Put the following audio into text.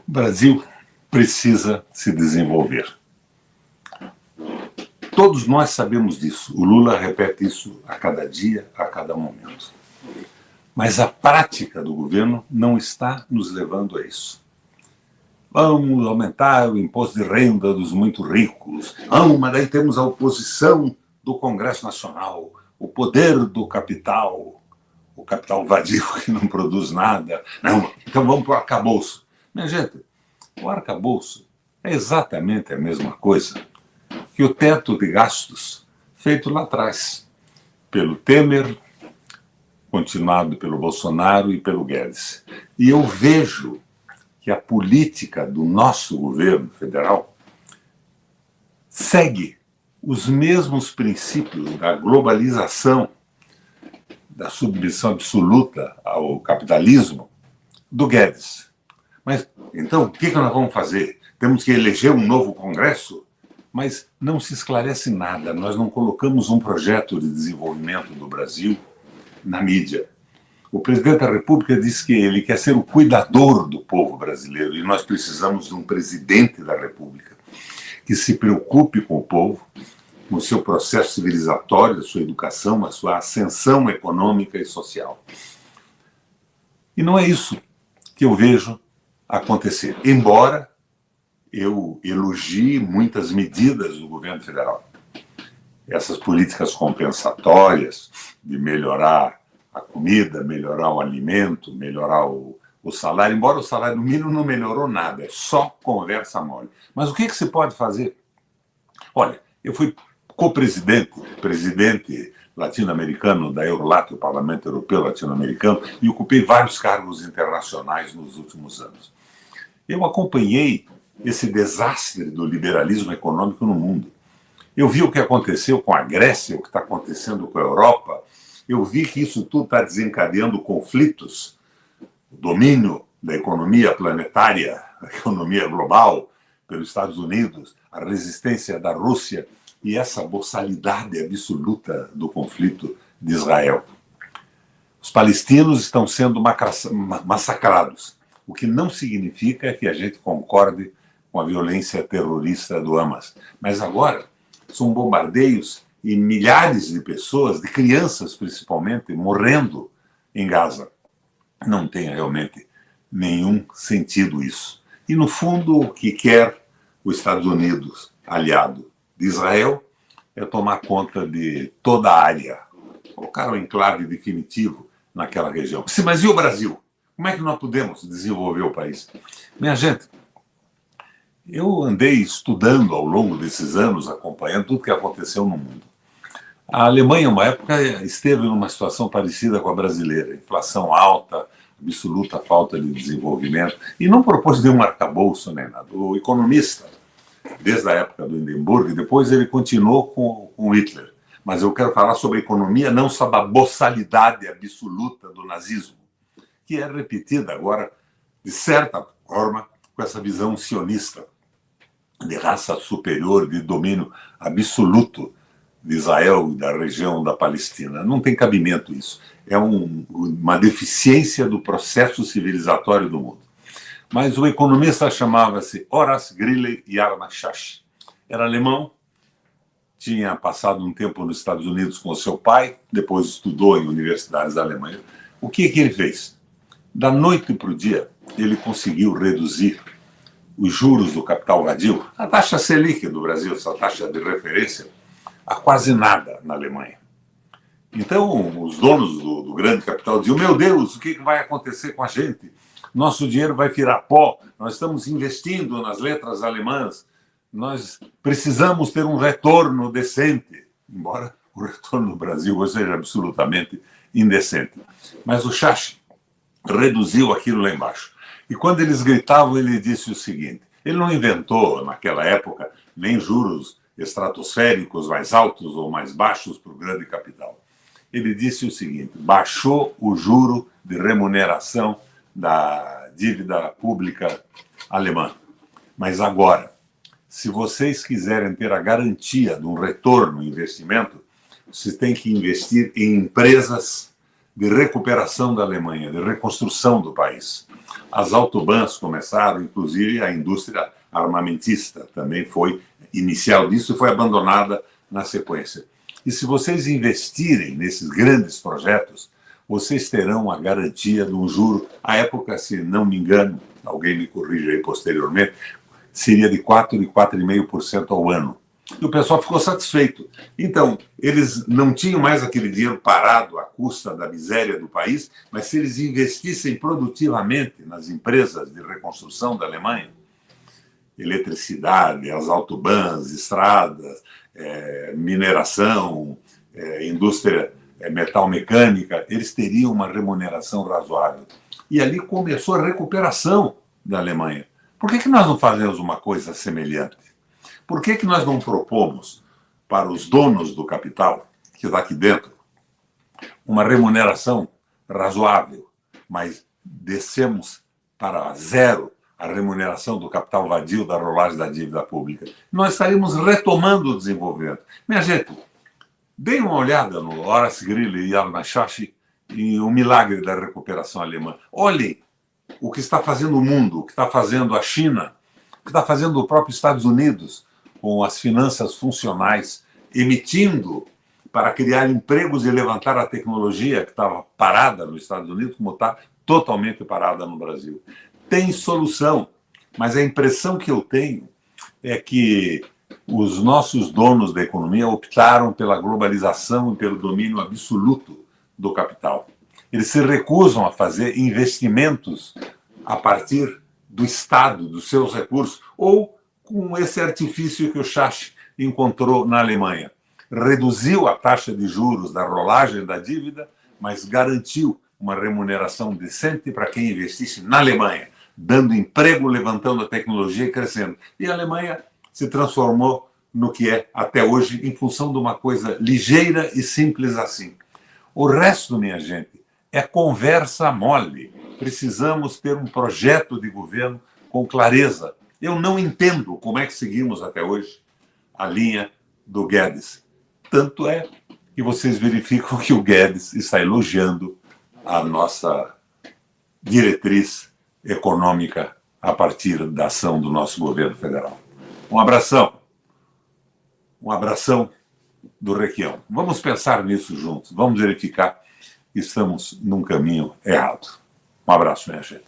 O Brasil precisa se desenvolver. Todos nós sabemos disso. O Lula repete isso a cada dia, a cada momento. Mas a prática do governo não está nos levando a isso. Vamos aumentar o imposto de renda dos muito ricos. Mas daí temos a oposição do Congresso Nacional, o poder do capital, o capital vadio que não produz nada. Não, então vamos para o arcabouço. Minha gente, o arcabouço é exatamente a mesma coisa que o teto de gastos feito lá atrás, pelo Temer, continuado pelo Bolsonaro e pelo Guedes. E eu vejo que a política do nosso governo federal segue os mesmos princípios da globalização, da submissão absoluta ao capitalismo do Guedes. Mas, então, o que nós vamos fazer? Temos que eleger um novo Congresso? Mas não se esclarece nada. Nós não colocamos um projeto de desenvolvimento do Brasil na mídia. O presidente da República disse que ele quer ser o cuidador do povo brasileiro e nós precisamos de um presidente da República que se preocupe com o povo, com o seu processo civilizatório, a sua educação, a sua ascensão econômica e social. E não é isso que eu vejo acontecer, embora eu elogie muitas medidas do governo federal. Essas políticas compensatórias de melhorar a comida, melhorar o alimento, melhorar o salário, embora o salário mínimo não melhorou nada, é só conversa mole. Mas o que se pode fazer? Olha, eu fui presidente latino-americano da Eurolat, o Parlamento Europeu Latino-Americano, e ocupei vários cargos internacionais nos últimos anos. Eu acompanhei esse desastre do liberalismo econômico no mundo. Eu vi o que aconteceu com a Grécia, o que está acontecendo com a Europa. Eu vi que isso tudo está desencadeando conflitos, o domínio da economia planetária, a economia global pelos Estados Unidos, a resistência da Rússia e essa boçalidade absoluta do conflito de Israel. Os palestinos estão sendo massacrados, o que não significa que a gente concorde com a violência terrorista do Hamas. Mas agora são bombardeios e milhares de pessoas, de crianças principalmente, morrendo em Gaza. Não tem realmente nenhum sentido isso. E, no fundo, o que quer os Estados Unidos, aliado de Israel, é tomar conta de toda a área, colocar um enclave definitivo naquela região. Mas e o Brasil? Como é que nós podemos desenvolver o país? Minha gente, eu andei estudando ao longo desses anos, acompanhando tudo que aconteceu no mundo. A Alemanha, uma época, esteve numa situação parecida com a brasileira. Inflação alta, absoluta falta de desenvolvimento. E não propôs nenhum arcabouço nem nada. O economista, desde a época do Hindenburg, depois ele continuou com Hitler. Mas eu quero falar sobre a economia, não sobre a boçalidade absoluta do nazismo, que é repetida agora, de certa forma, com essa visão sionista de raça superior, de domínio absoluto de Israel e da região da Palestina. Não tem cabimento isso. É uma deficiência do processo civilizatório do mundo. Mas o economista chamava-se Horace Greeley Yarmachach. Era alemão, tinha passado um tempo nos Estados Unidos com o seu pai, depois estudou em universidades da Alemanha. O que ele fez? Da noite para o dia, ele conseguiu reduzir os juros do capital vadio, a taxa Selic do Brasil, essa taxa de referência, a quase nada na Alemanha. Então, os donos do grande capital diziam, meu Deus, o que vai acontecer com a gente? Nosso dinheiro vai virar pó, nós estamos investindo nas letras alemãs, nós precisamos ter um retorno decente, embora o retorno no Brasil hoje seja absolutamente indecente. Mas o Schacht reduziu aquilo lá embaixo. E quando eles gritavam, ele disse o seguinte, ele não inventou, naquela época, nem juros estratosféricos mais altos ou mais baixos para o grande capital. Ele disse o seguinte, baixou o juro de remuneração da dívida pública alemã. Mas agora, se vocês quiserem ter a garantia de um retorno em investimento, vocês têm que investir em empresas de recuperação da Alemanha, de reconstrução do país. as autobans começaram, inclusive a indústria armamentista também foi inicial disso e foi abandonada na sequência. E se vocês investirem nesses grandes projetos, vocês terão a garantia de um juro, à época, se não me engano, alguém me corrija aí posteriormente, seria de 4% e 4,5% ao ano. E o pessoal ficou satisfeito. Então, eles não tinham mais aquele dinheiro parado à custa da miséria do país, mas se eles investissem produtivamente nas empresas de reconstrução da Alemanha, eletricidade, as autobans, estradas, mineração, indústria metal-mecânica, eles teriam uma remuneração razoável. E ali começou a recuperação da Alemanha. Por que nós não fazemos uma coisa semelhante? Por que nós não propomos para os donos do capital, que está aqui dentro, uma remuneração razoável, mas descemos para zero a remuneração do capital vadio da rolagem da dívida pública? Nós estaríamos retomando o desenvolvimento. Minha gente, deem uma olhada no Horace Greeley e Al-Nashashi e o milagre da recuperação alemã. Olhem o que está fazendo o mundo, o que está fazendo a China, o que está fazendo o próprio Estados Unidos, com as finanças funcionais, emitindo para criar empregos e levantar a tecnologia que estava parada nos Estados Unidos, como está totalmente parada no Brasil. Tem solução, mas a impressão que eu tenho é que os nossos donos da economia optaram pela globalização e pelo domínio absoluto do capital. Eles se recusam a fazer investimentos a partir do Estado, dos seus recursos, ou com esse artifício que o Schacht encontrou na Alemanha. Reduziu a taxa de juros da rolagem da dívida, mas garantiu uma remuneração decente para quem investisse na Alemanha, dando emprego, levantando a tecnologia e crescendo. E a Alemanha se transformou no que é até hoje, em função de uma coisa ligeira e simples assim. O resto, minha gente, é conversa mole. Precisamos ter um projeto de governo com clareza. Eu não entendo como é que seguimos até hoje a linha do Guedes. Tanto é que vocês verificam que o Guedes está elogiando a nossa diretriz econômica a partir da ação do nosso governo federal. Um abração do Requião. Vamos pensar nisso juntos, vamos verificar que estamos num caminho errado. Um abraço, minha gente.